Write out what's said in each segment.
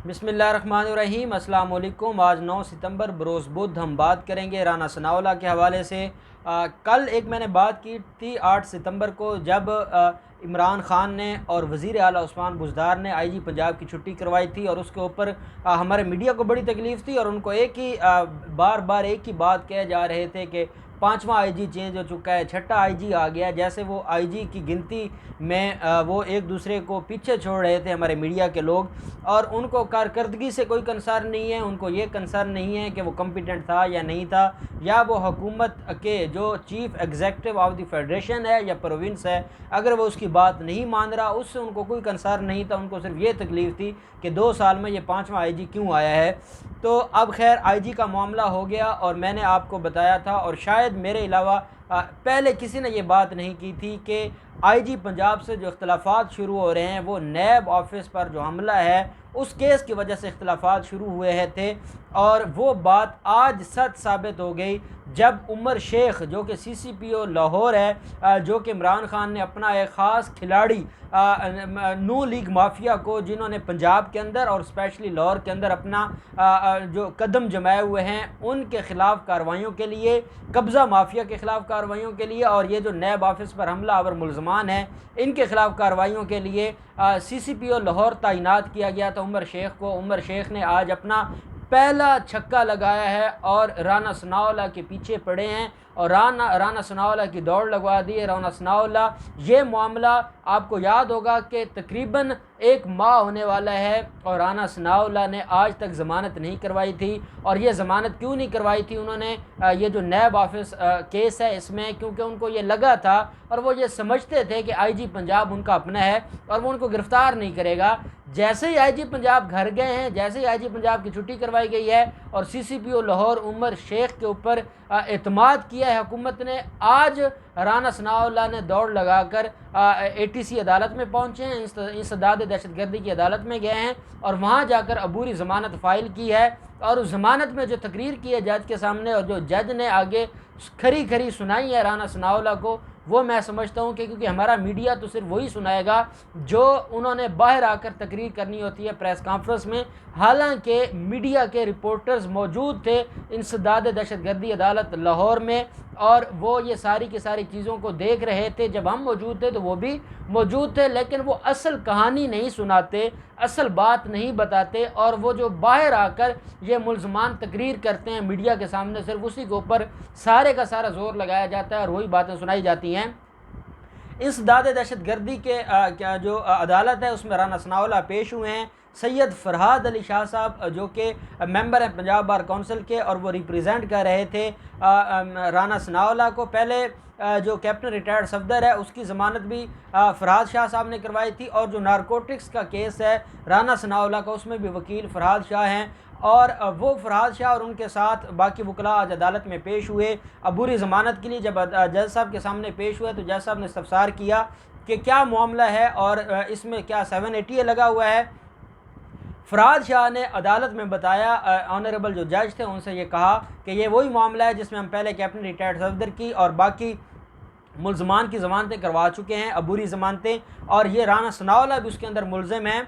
बिस्मिल्लाहिर्रहमानिर्रहीम। अस्सलाम वालेकुम। आज 9 सितंबर बरोज़ बुध हम बात करेंगे राना सनाउल्लाह के हवाले से। कल एक मैंने बात की थी 8 सितंबर को, जब इमरान ख़ान ने और वज़ीर आला उस्मान बुज़दार ने आईजी पंजाब की छुट्टी करवाई थी और उसके ऊपर हमारे मीडिया को बड़ी तकलीफ़ थी और उनको एक ही बार बार एक ही बात कहे जा रहे थे कि पाँचवा आईजी चेंज हो चुका है, छठा आईजी आ गया। जैसे वो आईजी की गिनती में वो एक दूसरे को पीछे छोड़ रहे थे हमारे मीडिया के लोग, और उनको कारकर्दगी से कोई कंसर्न नहीं है। उनको ये कंसर्न नहीं है कि वो कॉम्पिटेंट था या नहीं था, या वो हुकूमत के जो chief executive of the federation है या प्रोविंस है, अगर वो उसकी बात नहीं मान रहा, उससे उनको कोई कंसर्न नहीं था। उनको सिर्फ ये तकलीफ़ थी कि 2 साल में ये पाँचवा आईजी क्यों आया है। तो अब खैर आईजी का मामला हो गया और मैंने आपको बताया था, और शायद मेरे अलावा पहले किसी ने ये बात नहीं की थी कि आईजी पंजाब से जो इख्तलाफात शुरू हो रहे हैं वो नैब ऑफिस पर जो हमला है उस केस की वजह से इख्तलाफात शुरू हुए हैं थे। और वो बात आज सच साबित हो गई जब उमर शेख, जो कि CCPO लाहौर है, जो कि इमरान ख़ान ने अपना एक ख़ास खिलाड़ी नू लीग माफिया को, जिन्होंने पंजाब के अंदर और स्पेशली लाहौर के अंदर अपना जो कदम जमाए हुए हैं, उनके ख़िलाफ़ कार्रवाइयों के लिए, कब्ज़ा माफिया के ख़िलाफ़ कार्रवाइयों के लिए, और ये जो नैब ऑफिस पर हमला और मुलजमान हैं इनके ख़िलाफ़ कार्रवाइयों के लिए CCPO लाहौर तैनात किया गया था उमर शेख को। उमर शेख ने आज अपना पहला छक्का लगाया है और राना सनाउल्लाह के पीछे पड़े हैं और राना सनाउल्लाह की दौड़ लगवा दी है। राना सनाउल्लाह, ये मामला आपको याद होगा कि तकरीबन 1 माह होने वाला है और राना सनाउल्लाह ने आज तक ज़मानत नहीं करवाई थी। और ये ज़मानत क्यों नहीं करवाई थी उन्होंने, ये जो नैब ऑफिस केस है इसमें, क्योंकि उनको ये लगा था और वो ये समझते थे कि आईजी पंजाब उनका अपना है और वो उनको गिरफ़्तार नहीं करेगा। जैसे ही आईजी पंजाब घर गए हैं, जैसे ही आईजी पंजाब की छुट्टी करवाई गई है और CCPO लाहौर उमर शेख के ऊपर एतमाद किया है हुकूमत ने, आज राना सनाउल्लाह ने दौड़ लगाकर ATC अदालत में पहुँचे हैं, इंसदाद दहशतगर्दी की अदालत में गए हैं और वहाँ जाकर अबूरी ज़मानत फ़ाइल की है। और उस ज़मानत में जो तकरीर की है जज के सामने और जो जज ने आगे खरी खरी सुनाई है राना सनाउल्लाह को, वो मैं समझता हूँ कि क्योंकि हमारा मीडिया तो सिर्फ वही सुनाएगा जो उन्होंने बाहर आकर तकरीर करनी होती है प्रेस कॉन्फ्रेंस में। हालांकि मीडिया के रिपोर्टर्स मौजूद थे इंसदाद दहशतगर्दी अदालत लाहौर में और वो ये सारी की सारी चीज़ों को देख रहे थे। जब हम मौजूद थे तो वो भी मौजूद थे, लेकिन वो असल कहानी नहीं सुनाते, असल बात नहीं बताते, और वो जो बाहर आकर ये मुल्ज़मान तकरीर करते हैं मीडिया के सामने, सिर्फ उसी के ऊपर सारे का सारा जोर लगाया जाता है और वही बातें सुनाई जाती हैं। इस दादे दहशतगर्दी के क्या जो अदालत है उसमें राना सनाउल्लाह पेश हुए हैं। सैयद फरहाद अली शाह साहब जो कि मेंबर हैं पंजाब बार काउंसिल के, और वो रिप्रेजेंट कर रहे थे राना सनाउल्लाह को। पहले जो कैप्टन रिटायर्ड सफदर है उसकी ज़मानत भी फरहाद शाह साहब ने करवाई थी, और जो नारकोटिक्स का केस है राना सनाउल्लाह का उसमें भी वकील फरहाद शाह हैं। और वो फरहाद शाह और उनके साथ बाकी वकला आज अदालत में पेश हुए अबूरी ज़मानत के लिए। जब जज साहब के सामने पेश हुए तो जज साहब ने इस्तफसार किया कि क्या मामला है और इसमें क्या 780A लगा हुआ है। फरहाद शाह ने अदालत में बताया, ऑनरेबल जो जज थे उनसे ये कहा कि ये वही मामला है जिसमें हम पहले कैप्टन रिटायर्ड सफदर की और बाकी मुल्ज़मान की ज़मानतें करवा चुके हैं, अबूरी ज़मानतें, और ये राना सनाउल्लाह भी उसके अंदर मुल्ज़िम हैं।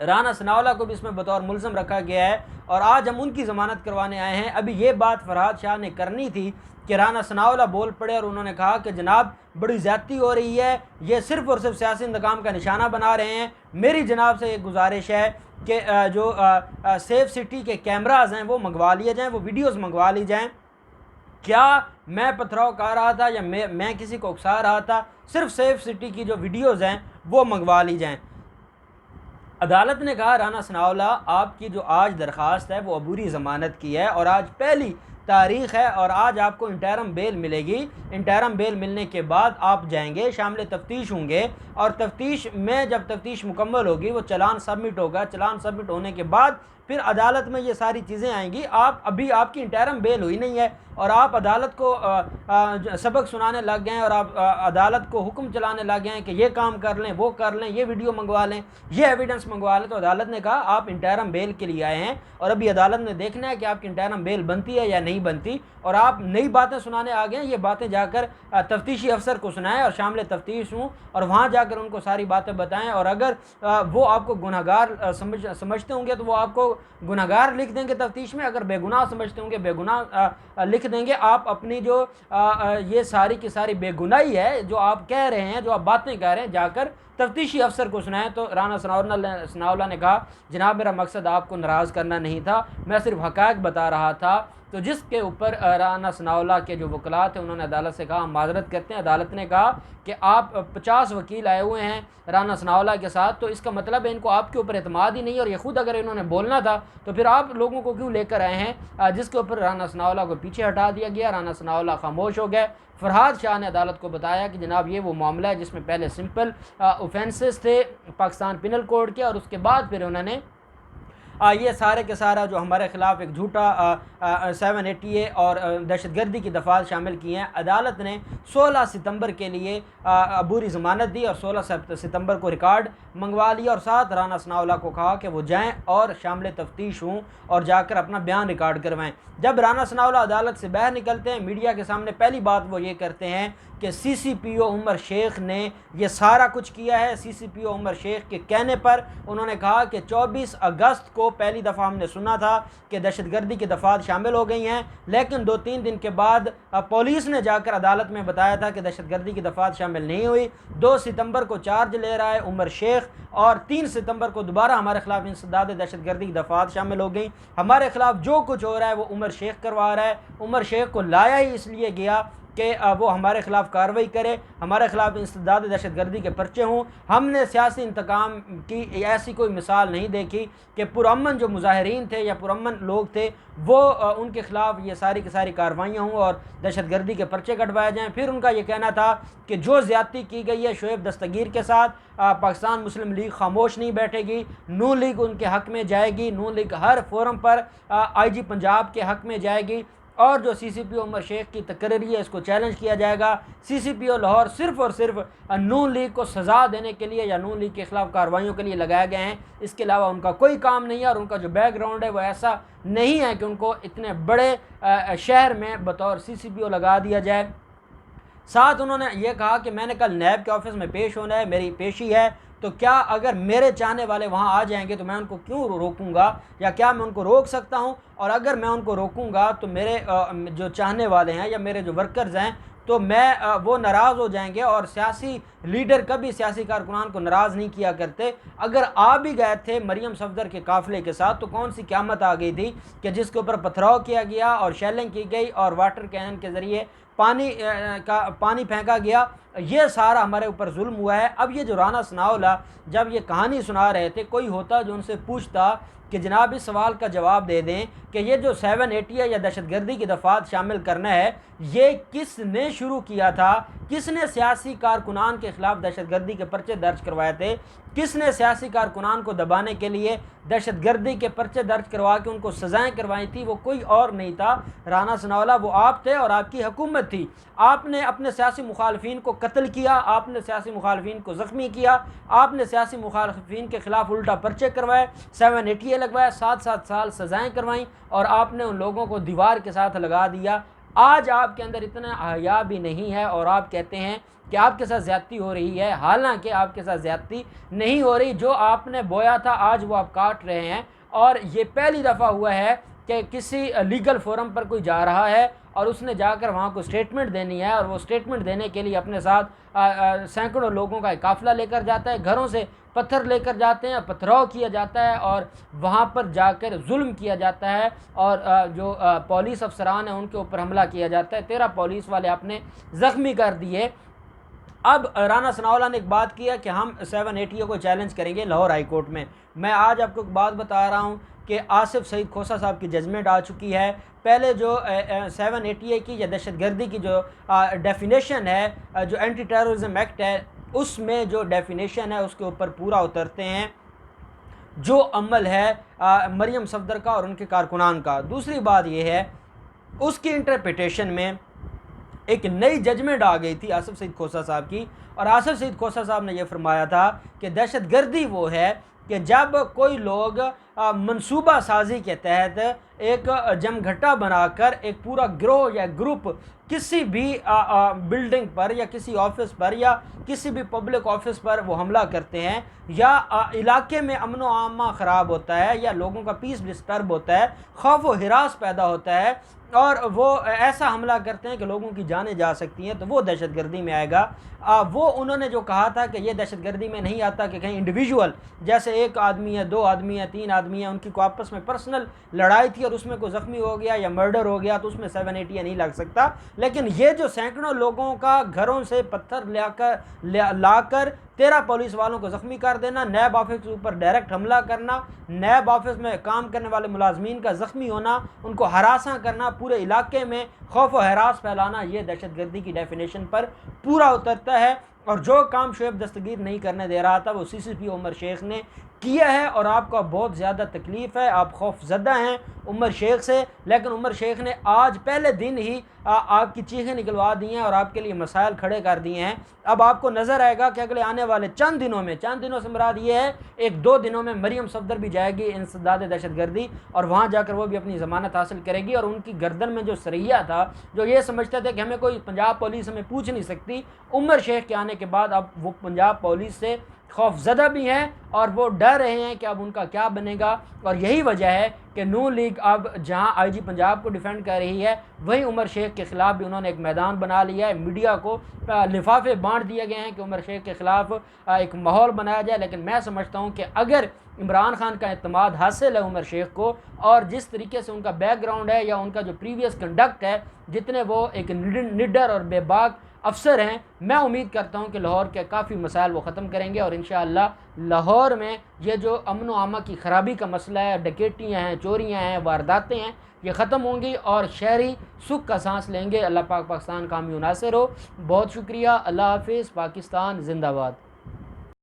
राना सनाउल्लाह को भी इसमें बतौर मुल्ज़िम रखा गया है और आज हम उनकी ज़मानत करवाने आए हैं। अभी ये बात फरहाद शाह ने करनी थी कि राना सनाउल्लाह बोल पड़े और उन्होंने कहा कि जनाब बड़ी ज़्यादती हो रही है, ये सिर्फ़ और सिर्फ सियासी इंतकाम का निशाना बना रहे हैं। मेरी जनाब से एक गुजारिश है कि जो सेफ सिटी के कैमराज हैं वो मंगवा लिए जाएँ, वो वीडियोज़ मंगवा ली जाएँ। क्या मैं पथराव कर रहा था या मैं किसी को उकसा रहा था, सिर्फ सेफ सिटी की जो वीडियोज़ हैं वो मंगवा ली जाएँ। अदालत ने कहा राना सनाउल्लाह आपकी जो आज दरख्वास्त है वो अबूरी ज़मानत की है और आज पहली तारीख़ है और आज आपको इंटरम बेल मिलेगी। इंटरम बेल मिलने के बाद आप जाएंगे, शामिल तफ्तीश होंगे और तफ्तीश में जब तफ्तीश मुकम्मल होगी वो चलान सबमिट होगा। चलान सबमिट होने के बाद फिर अदालत में ये सारी चीज़ें आएंगी। आप अभी आपकी इंटरम बेल हुई नहीं है और आप अदालत को सबक सुनाने लग गए हैं और आप अदालत को हुक्म चलाने लग गए हैं कि ये काम कर लें, वो कर लें, ये वीडियो मंगवा लें, ये एविडेंस मंगवा लें। तो अदालत ने कहा आप इंटरम बेल के लिए आए हैं और अभी अदालत ने देखना है कि आपकी इंटरम बेल बनती है या नहीं नहीं बनती और आप नई बातें सुनाने आ गए हैं। ये बातें जाकर तफ्तीशी अफसर को सुनाएं और शामिल तफ्तीश हूँ और वहाँ जाकर उनको सारी बातें बताएं, और अगर वो आपको गुनहगार समझते होंगे तो वो आपको गुनहगार लिख देंगे तफ्तीश में, अगर बेगुनाह समझते होंगे बेगुनाह लिख देंगे। आप अपनी जो ये सारी की सारी बेगुनाही है जो आप कह रहे हैं, जो आप बातें कह रहे हैं, जाकर तफ्तीशी अफसर को सुनाएं। तो राना सनाउल्लाह ने कहा, जनाब मेरा मकसद आपको नाराज़ करना नहीं था, मैं सिर्फ हक़ाइक़ बता रहा था। तो जिसके ऊपर राना सनाउल्लाह के जो वकला थे उन्होंने अदालत से कहा हम माजरत करते हैं। अदालत ने कहा कि आप 50 वकील आए हुए हैं राना सनाउल्लाह के साथ, तो इसका मतलब है इनको आपके ऊपर एतमाद ही नहीं, और ये खुद अगर इन्होंने बोलना था तो फिर आप लोगों को क्यों लेकर आए हैं। जिसके ऊपर राना सनाउल्लाह को पीछे हटा दिया गया। राना सनाउल्लाह खामोश हो गए। फरहाद शाह ने अदालत को बताया कि जनाब ये वो मामला है जिसमें पहले सिंपल ऑफेंसेस थे पाकिस्तान पिनल कोड के, और उसके बाद फिर उन्होंने ये सारे के सारा जो हमारे ख़िलाफ़ एक झूठा 780 और दहशतगर्दी की दफ़ात शामिल की हैं। अदालत ने 16 सितंबर के लिए अबूरी ज़मानत दी और 16 सितंबर को रिकॉर्ड मंगवा लिया, और साथ राना सनाउल्लाह को कहा कि वो जाएं और शामिल तफ्तीश हों और जाकर अपना बयान रिकॉर्ड करवाएं। जब राना सनाउल्लाह अदालत से बाहर निकलते हैं, मीडिया के सामने पहली बात वो ये करते हैं कि CCPO उमर शेख ने ये सारा कुछ किया है। CCPO उमर शेख के कहने पर उन्होंने कहा कि 24 अगस्त को पहली दफ़ा हमने सुना था कि दहशतगर्दी की दफ़ात शामिल हो गई हैं, लेकिन 2-3 दिन के बाद पुलिस ने जाकर अदालत में बताया था कि दहशतगर्दी की दफ़ात शामिल नहीं हुई। 2 सितंबर को चार्ज ले रहा है उमर शेख, और 3 सितंबर को दोबारा हमारे ख़िलाफ़ इंसदाद दहशतगर्दी की दफ़ात शामिल हो गई। हमारे ख़िलाफ़ जो कुछ हो रहा है वो उमर शेख करवा रहा है। उमर शेख को लाया ही इसलिए गया कि वो हमारे ख़िलाफ़ कार्रवाई करे, हमारे ख़िलाफ़ इंसदाद दहशतगर्दी के पर्चे हों। हमने सियासी इंतकाम की ऐसी कोई मिसाल नहीं देखी कि पुरअमन जो मुजाहिरीन थे या पुरअमन लोग थे वो उनके ख़िलाफ़ ये सारी की सारी कार्रवाइयाँ हों और दहशतगर्दी के पर्चे कटवाए जाएँ। फिर उनका ये कहना था कि जो ज़्यादती की गई है शोएब दस्तगीर के साथ, पाकिस्तान मुस्लिम लीग खामोश नहीं बैठेगी, नून लीग उनके हक़ में जाएगी, नून लीग हर फोरम पर IG पंजाब के हक़ में जाएगी, और जो CCPO उमर शेख की तकरीर है इसको चैलेंज किया जाएगा। CCPO लाहौर सिर्फ़ और सिर्फ नून लीग को सज़ा देने के लिए या नून लीग के ख़िलाफ़ कार्रवाइयों के लिए लगाए गए हैं, इसके अलावा उनका कोई काम नहीं है, और उनका जो बैकग्राउंड है वो ऐसा नहीं है कि उनको इतने बड़े शहर में बतौर CCPO लगा दिया जाए। साथ उन्होंने ये कहा कि मैंने कल नैब के ऑफिस में पेश होना है, मेरी पेशी है, तो क्या अगर मेरे चाहने वाले वहाँ आ जाएंगे तो मैं उनको क्यों रोकूंगा, या क्या मैं उनको रोक सकता हूँ, और अगर मैं उनको रोकूंगा तो मेरे जो चाहने वाले हैं या मेरे जो वर्कर्स हैं तो मैं वो नाराज़ हो जाएंगे, और सियासी लीडर कभी सियासी कारकुनान को नाराज़ नहीं किया करते। अगर आ भी गए थे मरियम सफदर के काफ़िले के साथ तो कौन सी क़यामत आ गई थी कि जिसके ऊपर पथराव किया गया और शेलिंग की गई और वाटर कैनन के ज़रिए पानी फेंका गया। ये सारा हमारे ऊपर जुल्म हुआ है। अब ये जो राना सनाउल्लाह जब ये कहानी सुना रहे थे, कोई होता जो उनसे पूछता कि जनाब इस सवाल का जवाब दे दें कि ये जो 780 या दहशतगर्दी की दफ़ात शामिल करना है ये किसने शुरू किया था, किसने सियासी कारकुनान के ख़िलाफ़ दहशतगर्दी के पर्चे दर्ज करवाए थे, किसने सियासी कारकुनान को दबाने के लिए दहशतगर्दी के पर्चे दर्ज करवा के उनको सज़ाएँ करवाई थी, वो कोई और नहीं था राना सनाउल्लाह, वो आप थे और आपकी हुकूमत थी। आपने अपने सियासी मुखालफिन को कत्ल किया, आपने सियासी मुखालफिन को ज़ख्मी किया, आपने सियासी मुखालफिन के ख़िलाफ़ उल्टा पर्चे करवाए, 780 लगवाए, 7-7 साल सज़ाएँ करवाईं, और आपने उन लोगों को दीवार के साथ लगा दिया। आज आपके अंदर इतना हया भी नहीं है और आप कहते हैं कि आपके साथ ज़्यादती हो रही है, हालांकि आपके साथ ज़्यादती नहीं हो रही। जो आपने बोया था आज वो आप काट रहे हैं, और ये पहली दफ़ा हुआ है कि किसी लीगल फोरम पर कोई जा रहा है और उसने जाकर वहाँ को स्टेटमेंट देनी है, और वो स्टेटमेंट देने के लिए अपने साथ सैकड़ों लोगों का एक काफ़िला लेकर जाता है, घरों से पत्थर लेकर जाते हैं, पथराव किया जाता है और वहाँ पर जाकर जुल्म किया जाता है, और जो पुलिस अफसरान हैं उनके ऊपर हमला किया जाता है। 13 पुलिस वाले आपने ज़ख्मी कर दिए। अब राना सनाउल्लाह ने एक बात किया कि हम 780 को चैलेंज करेंगे लाहौर हाई कोर्ट में। मैं आज आपको एक बात बता रहा हूँ कि आसिफ सईद खोसा साहब की जजमेंट आ चुकी है। पहले जो 780 की या दहशतगर्दी की जो डेफिनेशन है, जो एंटी टेररिज्म एक्ट है, उसमें जो डेफिनेशन है उसके ऊपर पूरा उतरते हैं जो अमल है मरियम सफदर का और उनके कारकुनान का। दूसरी बात यह है उसकी इंटरप्रिटेशन में एक नई जजमेंट आ गई थी आसिफ सईद खोसा साहब की, और आसिफ सईद खोसा साहब ने यह फरमाया था कि दहशतगर्दी वो है कि जब कोई लोग मंसूबा साजी के तहत एक जमघटा बनाकर एक पूरा गिरोह या ग्रुप किसी भी बिल्डिंग पर या किसी ऑफिस पर या किसी भी पब्लिक ऑफिस पर वो हमला करते हैं, या इलाके में अमन व आमा ख़राब होता है या लोगों का पीस डिस्टर्ब होता है, खौफ व हिरास पैदा होता है और वो ऐसा हमला करते हैं कि लोगों की जानें जा सकती हैं, तो वो दहशतगर्दी में आएगा। वो उन्होंने जो कहा था कि ये दहशतगर्दी में नहीं आता कि कहीं इंडिविजुअल जैसे एक आदमी है, दो आदमी है, तीन आदमी है, उनकी को आपस में पर्सनल लड़ाई थी और उसमें कोई ज़ख्मी हो गया या मर्डर हो गया तो उसमें 780 नहीं लग सकता। लेकिन ये जो सैकड़ों लोगों का घरों से पत्थर लाकर 13 पुलिस वालों को ज़ख्मी कर देना, नैब ऑफिस के ऊपर डायरेक्ट हमला करना, नैब ऑफिस में काम करने वाले मुलाजमीन का ज़ख्मी होना, उनको हरासा करना, पूरे इलाके में खौफ व हरास फैलाना, ये दहशतगर्दी की डेफिनेशन पर पूरा उतरता है। और जो काम शुएब दस्तगीर नहीं करने दे रहा था वो CCP उमर शेख ने किया है और आपको बहुत ज़्यादा तकलीफ़ है, आप खौफजदा हैं उमर शेख से। लेकिन उमर शेख ने आज पहले दिन ही आपकी चीखें निकलवा दी हैं और आपके लिए मसाइल खड़े कर दिए हैं। अब आपको नज़र आएगा कि अगले आने वाले चंद दिनों से मुराद ये है 1-2 दिनों में मरियम सफदर भी जाएगी इंसदाद दहशतगर्दी और वहाँ जाकर वो भी अपनी ज़मानत हासिल करेगी। और उनकी गर्दन में जो सरैया था, जो ये समझते थे कि हमें कोई पंजाब पुलिस हमें पूछ नहीं सकती, उमर शेख के आने के बाद अब वो पंजाब पुलिस से खौफजदा भी हैं और वो डर रहे हैं कि अब उनका क्या बनेगा। और यही वजह है कि नून लीग अब जहां IG पंजाब को डिफेंड कर रही है, वहीं उमर शेख के ख़िलाफ़ भी उन्होंने एक मैदान बना लिया है। मीडिया को लिफाफे बांट दिए गए हैं कि उमर शेख के ख़िलाफ़ एक माहौल बनाया जाए। लेकिन मैं समझता हूं कि अगर इमरान खान का एतमाद हासिल है उमर शेख को, और जिस तरीके से उनका बैकग्राउंड है या उनका जो प्रीवियस कंडक्ट है, जितने वो एक निडर और बेबाक अफसर हैं, मैं उम्मीद करता हूं कि लाहौर के काफ़ी मसाइल वो ख़त्म करेंगे और इंशाअल्लाह लाहौर में ये जो अमन व आमा की ख़राबी का मसला है, डकैतियाँ हैं, चोरियाँ हैं, वारदातें हैं, ये ख़त्म होंगी और शहरी सुख का सांस लेंगे। अल्लाह पाक पाकिस्तान कामी नासिर हो। बहुत शुक्रिया। अल्लाह हाफिज़। पाकिस्तान जिंदाबाद।